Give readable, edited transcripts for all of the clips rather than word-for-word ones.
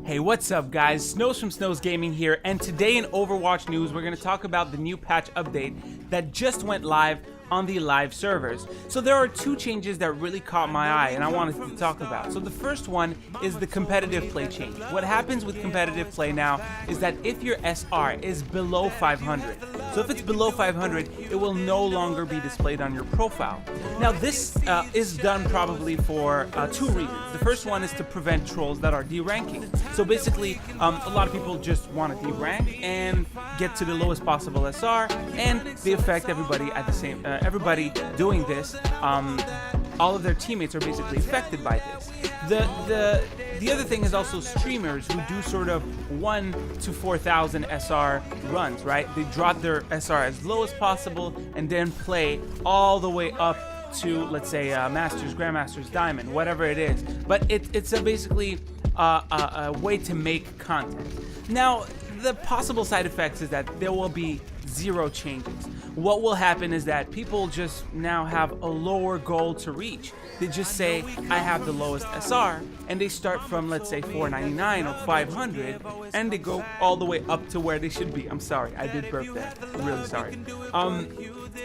Hey, what's up guys? Snows from Snows Gaming here, and today in Overwatch news we're going to talk about the new patch update that just went live on the live servers. So there are two changes that really caught my eye and I wanted to talk about. So the first one is the competitive play change. What happens with competitive play now is that if your SR is below 500, so if it's below 500, it will no longer be displayed on your profile. Now this is done probably for two reasons. The first one is to prevent trolls that are deranking. So basically, a lot of people just want to derank and get to the lowest possible SR, and they affect everybody at the same. Everybody doing this, all of their teammates are basically affected by this. The other thing is also streamers who do sort of 1 to 4,000 SR runs, right? They drop their SR as low as possible and then play all the way up to, let's say, Masters, Grandmasters, Diamond, whatever it is. But it's basically a way to make content. Now, the possible side effects is that there will be zero changes. What will happen is that people just now have a lower goal to reach. They just say, I have the lowest SR, and they start from, let's say, 499 or 500, and they go all the way up to where they should be. I'm sorry, I did burp there. I'm really sorry.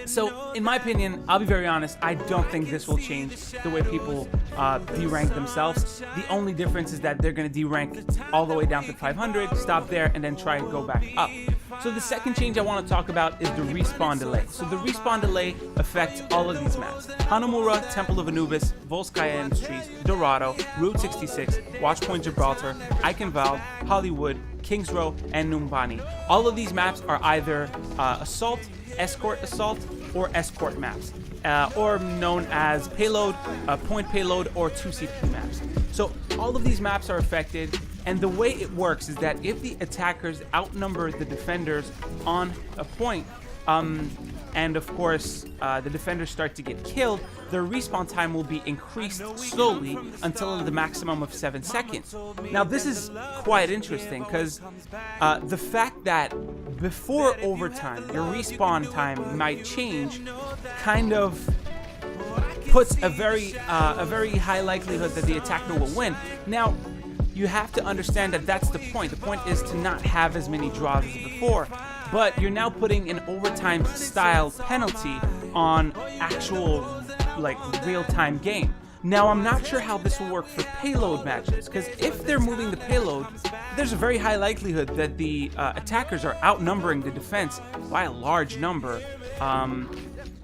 So, in my opinion, I'll be very honest, I don't think this will change the way people derank themselves. The only difference is that they're going to derank all the way down to 500, stop there, and then try and go back up. So the second change I want to talk about is the respawn delay. So the respawn delay affects all of these maps: Hanamura, Temple of Anubis, Volskaya Industries, Dorado, Route 66, Watchpoint Gibraltar, Eichenwald, Hollywood, Kings Row, and Numbani. All of these maps are either assault, escort assault, or escort maps, or known as payload, point payload, or 2CP maps. So all of these maps are affected, and the way it works is that if the attackers outnumber the defenders on a point, and of course the defenders start to get killed, their respawn time will be increased slowly until the maximum of 7 seconds. Now this is quite interesting because the fact that before overtime your respawn time might change kind of puts a very high likelihood that the attacker will win. Now you have to understand that that's the point. The point is to not have as many draws as before, but you're now putting an overtime style penalty on actual, like, real-time game. Now, I'm not sure how this will work for payload matches, because if they're moving the payload, there's a very high likelihood that the attackers are outnumbering the defense by a large number.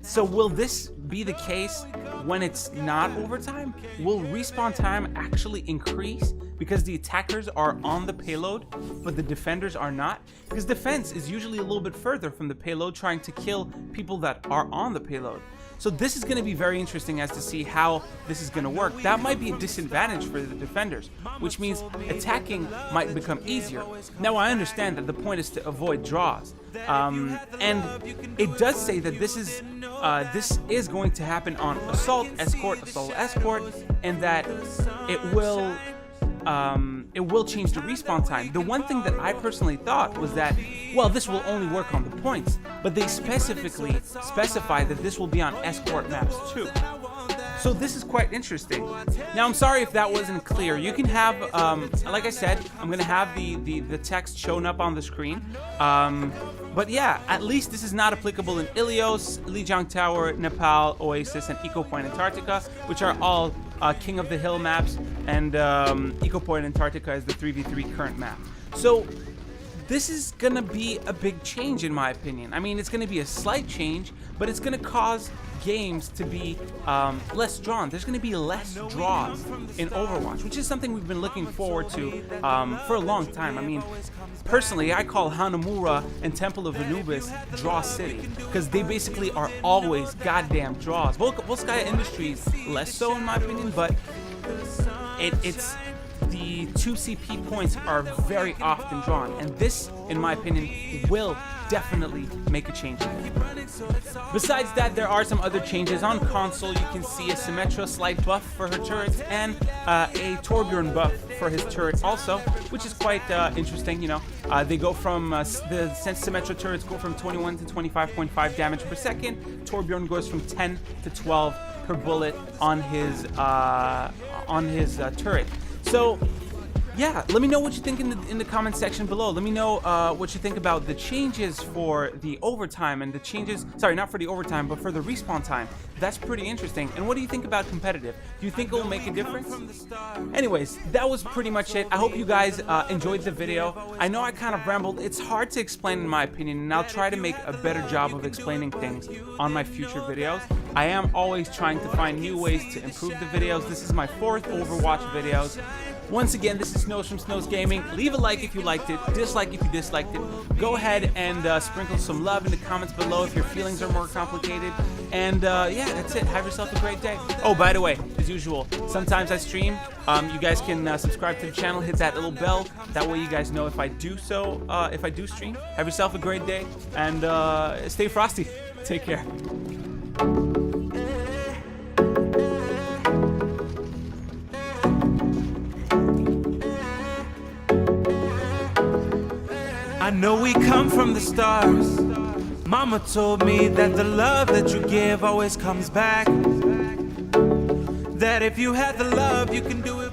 So will this be the case when it's not overtime? Will respawn time actually increase because the attackers are on the payload but the defenders are not? Because defense is usually a little bit further from the payload, trying to kill people that are on the payload. So this is going to be very interesting as to see how this is going to work. That might be a disadvantage for the defenders, which means attacking might become easier. Now I understand that the point is to avoid draws, and it does say that this is going to happen on assault, escort, and that it will change the respawn time. The one thing that I personally thought was that, well, this will only work on the points, but they specifically specify that this will be on escort maps too. So this is quite interesting. Now, I'm sorry if that wasn't clear. You can have, like I said, I'm going to have the text shown up on the screen. But yeah, at least this is not applicable in Ilios, Lijiang Tower, Nepal, Oasis, and Eco Point Antarctica, which are all King of the Hill maps, and Eco Point Antarctica is the 3v3 current map. So this is gonna be a big change in my opinion. I mean, it's gonna be a slight change, but it's gonna cause games to be less drawn. There's gonna be less draws in Overwatch, which is something we've been looking forward to for a long time. I mean, personally, I call Hanamura and Temple of Anubis Draw City, because they basically are always goddamn draws. Volskaya Industries less so in my opinion, but it's the 2CP points are very often drawn, and this, in my opinion, will definitely make a change. Besides that, there are some other changes. On console, you can see a Symmetra slight buff for her turrets and a Torbjorn buff for his turrets also, which is quite interesting. You know, they go from the Symmetra turrets go from 21 to 25.5 damage per second. Torbjorn goes from 10 to 12 per bullet on his turret. So yeah, let me know what you think in the comment section below. Let me know what you think about the changes for the overtime and the changes, sorry, not for the overtime, but for the respawn time. That's pretty interesting. And what do you think about competitive? Do you think it will make a difference? Anyways, that was pretty much it. I hope you guys enjoyed the video. I know I kind of rambled. It's hard to explain in my opinion, and I'll try to make a better job of explaining things on my future videos. I am always trying to find new ways to improve the videos. This is my 4th Overwatch videos. Once again, this is Snows from Snows Gaming. Leave a like if you liked it, dislike if you disliked it. Go ahead and sprinkle some love in the comments below if your feelings are more complicated. And yeah, that's it. Have yourself a great day. Oh, by the way, as usual, sometimes I stream. You guys can subscribe to the channel, hit that little bell. That way you guys know if I do stream. Have yourself a great day, and stay frosty. Take care. I know we come from the stars. Mama told me that the love that you give always comes back. That if you have the love, you can do it.